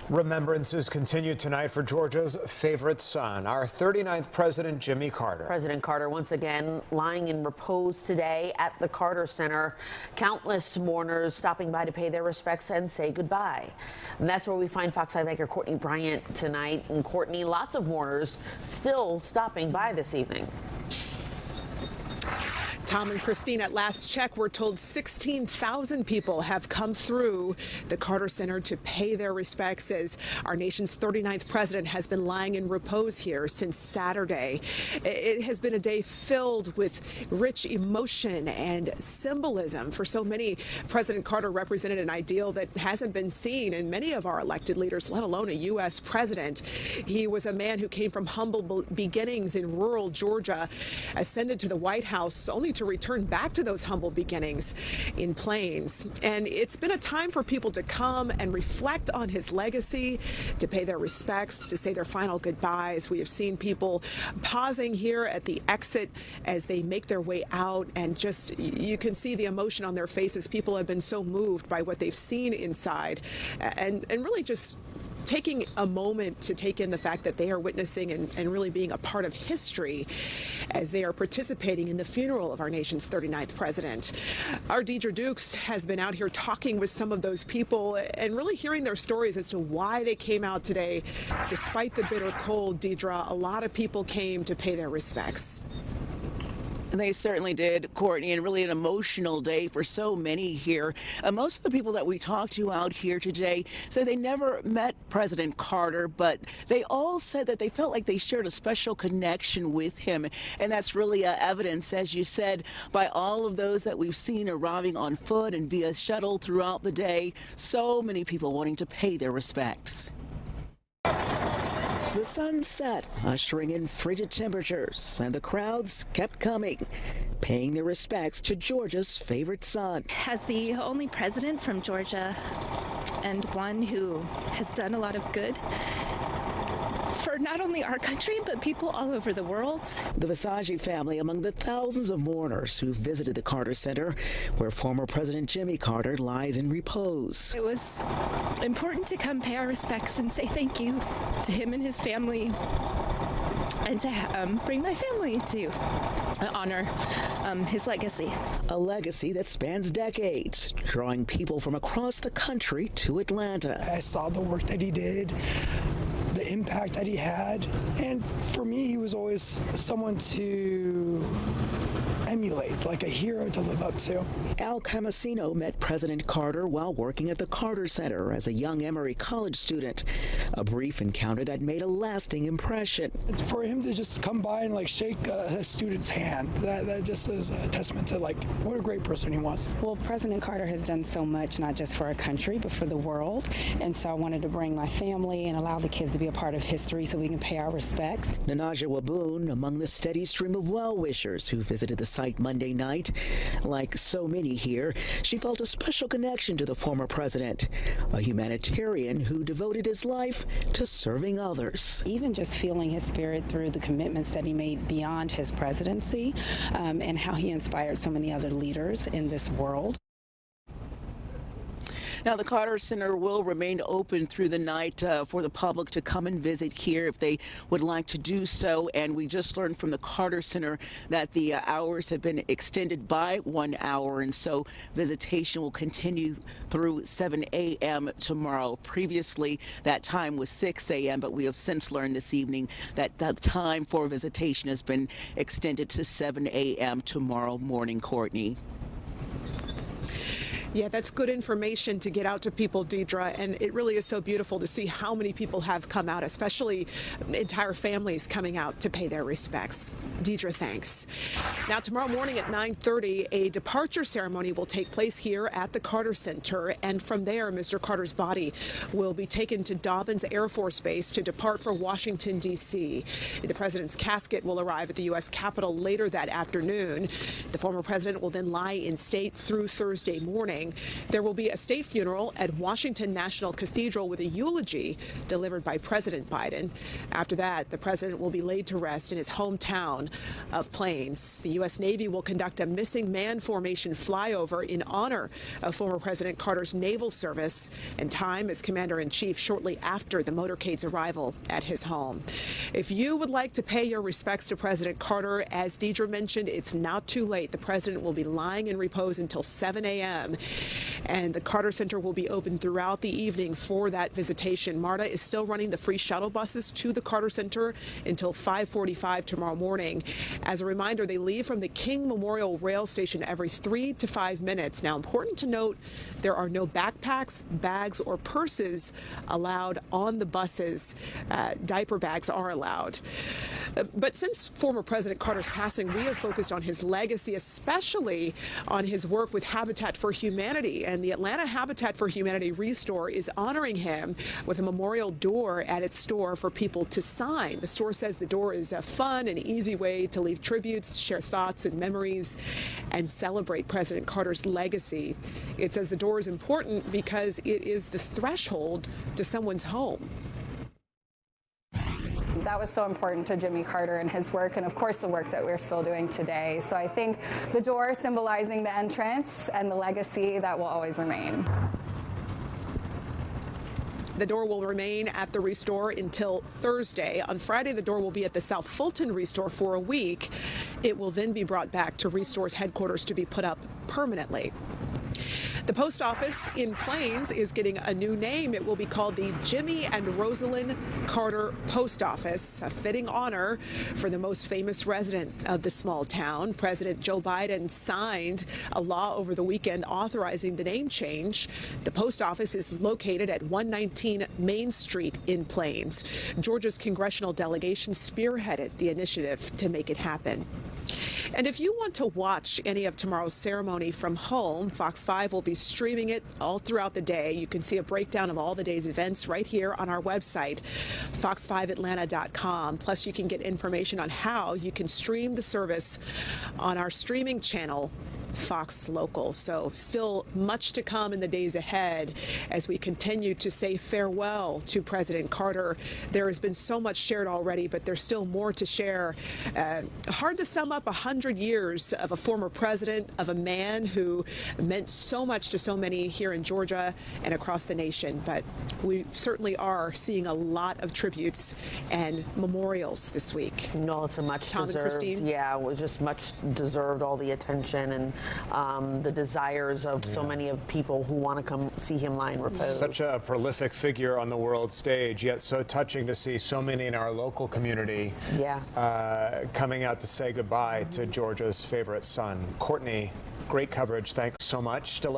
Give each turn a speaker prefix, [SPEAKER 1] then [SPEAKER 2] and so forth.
[SPEAKER 1] Remembrances continue tonight for Georgia's favorite son, our 39th president, Jimmy Carter.
[SPEAKER 2] President Carter once again lying in repose today at the Carter Center. Countless mourners stopping by to pay their respects and say goodbye. And that's where we find Fox 5 anchor Courtney Bryant tonight. And Courtney, lots of mourners still stopping by this evening.
[SPEAKER 3] Tom and Christine, at last check, we're told 16,000 people have come through the Carter Center to pay their respects as our nation's 39th president has been lying in repose here since Saturday. It has been a day filled with rich emotion and symbolism. For so many, President Carter represented an ideal that hasn't been seen in many of our elected leaders, let alone a U.S. president. He was a man who came from humble beginnings in rural Georgia, ascended to the White House only to return back to those humble beginnings in Plains. And it's been a time for people to come and reflect on his legacy, to pay their respects, to say their final goodbyes. We have seen people pausing here at the exit as they make their way out, and just you can see the emotion on their faces. People have been so moved by what they've seen inside, and really just taking a moment to take in the fact that they are witnessing and really being a part of history as they are participating in the funeral of our nation's 39th president. Our Deidre Dukes has been out here talking with some of those people and really hearing their stories as to why they came out today. Despite the bitter cold, Deidre, a lot of people came to pay their respects.
[SPEAKER 4] They certainly did, Courtney, and really an emotional day for so many here. Most of the people that we talked to out here today say they never met President Carter, but they all said that they felt like they shared a special connection with him. And that's really evidence, as you said, by all of those that we've seen arriving on foot and via shuttle throughout the day. So many people wanting to pay their respects. The sun set, ushering in frigid temperatures, and the crowds kept coming, paying their respects to Georgia's favorite son.
[SPEAKER 5] As the only president from Georgia and one who has done a lot of good for not only our country, but people all over the world.
[SPEAKER 4] The Visagi family among the thousands of mourners who visited the Carter Center, where former President Jimmy Carter lies in repose.
[SPEAKER 5] It was important to come pay our respects and say thank you to him and his family, and to bring my family to honor his legacy.
[SPEAKER 4] A legacy that spans decades, drawing people from across the country to Atlanta.
[SPEAKER 6] I saw the work that he did, the impact that he had, and for me, he was always someone to emulate, like a hero to live up to.
[SPEAKER 4] Al Camusino met President Carter while working at the Carter Center as a young Emory College student. A brief encounter that made a lasting impression.
[SPEAKER 6] It's for him to just come by and like shake a student's hand. That just is a testament to like what a great person he was.
[SPEAKER 7] Well, President Carter has done so much, not just for our country, but for the world. And so I wanted to bring my family and allow the kids to be a part of history so we can pay our respects.
[SPEAKER 4] Nanaja Waboon among the steady stream of well-wishers who visited the site Monday night. Like so many here, she felt a special connection to the former president, a humanitarian who devoted his life to serving others.
[SPEAKER 7] Even just feeling his spirit through the commitments that he made beyond his presidency, and how he inspired so many other leaders in this world.
[SPEAKER 4] Now, the Carter Center will remain open through the night for the public to come and visit here if they would like to do so. And we just learned from the Carter Center that the hours have been extended by 1 hour. And so visitation will continue through 7 a.m. tomorrow. Previously, that time was 6 a.m. But we have since learned this evening that the time for visitation has been extended to 7 a.m. tomorrow morning, Courtney.
[SPEAKER 3] Yeah, that's good information to get out to people, Deidre, and it really is so beautiful to see how many people have come out, especially entire families coming out to pay their respects. Deidre, thanks. Now, tomorrow morning at 9:30, a departure ceremony will take place here at the Carter Center, and from there, Mr. Carter's body will be taken to Dobbins Air Force Base to depart for Washington, D.C. The president's casket will arrive at the U.S. Capitol later that afternoon. The former president will then lie in state through Thursday morning. morning, there will be a state funeral at Washington National Cathedral with a eulogy delivered by President Biden. After that, the president will be laid to rest in his hometown of Plains. The U.S. Navy will conduct a missing man formation flyover in honor of former President Carter's naval service, and time as commander-in-chief shortly after the motorcade's arrival at his home. If you would like to pay your respects to President Carter, as Deidre mentioned, it's not too late. The president will be lying in repose until 7 a.m., and the Carter Center will be open throughout the evening for that visitation. MARTA is still running the free shuttle buses to the Carter Center until 5:45 tomorrow morning. As a reminder, they leave from the King Memorial Rail Station every 3 to 5 minutes. Now, important to note, there are no backpacks, bags, or purses allowed on the buses. Diaper bags are allowed. But since former President Carter's passing, we have focused on his legacy, especially on his work with Habitat for Humanity. And the Atlanta Habitat for Humanity Restore is honoring him with a memorial door at its store for people to sign. The store says the door is a fun and easy way to leave tributes, share thoughts and memories, and celebrate President Carter's legacy. It says the door is important because it is the threshold to someone's home.
[SPEAKER 8] That was so important to Jimmy Carter and his work, and of course the work that we're still doing today. So I think the door symbolizing the entrance and the legacy that will always remain.
[SPEAKER 3] The door will remain at the Restore until Thursday. On Friday, the door will be at the South Fulton Restore for a week. It will then be brought back to Restore's headquarters to be put up permanently. The post office in Plains is getting a new name. It will be called the Jimmy and Rosalind Carter Post Office, a fitting honor for the most famous resident of the small town. President Joe Biden signed a law over the weekend authorizing the name change. The post office is located at 119 Main Street in Plains. Georgia's congressional delegation spearheaded the initiative to make it happen. And if you want to watch any of tomorrow's ceremony from home, Fox 5 will be streaming it all throughout the day. You can see a breakdown of all the day's events right here on our website, fox5atlanta.com. Plus, you can get information on how you can stream the service on our streaming channel, Fox Local. So still much to come in the days ahead as we continue to say farewell to President Carter. There has been so much shared already, but there's still more to share. Hard to sum up 100 years of a former president, of a man who meant so much to so many here in Georgia and across the nation. But we certainly are seeing a lot of tributes and memorials this week.
[SPEAKER 2] No, it's a much
[SPEAKER 3] Tom
[SPEAKER 2] deserved.
[SPEAKER 3] and Christine?
[SPEAKER 2] Yeah, it was just much deserved, all the attention and the desires of so many of people who want to come see him lie in repose.
[SPEAKER 1] Such a prolific figure on the world stage, yet so touching to see so many in our local community coming out to say goodbye to Georgia's favorite son. Courtney, great coverage. Thanks so much. Still ahead.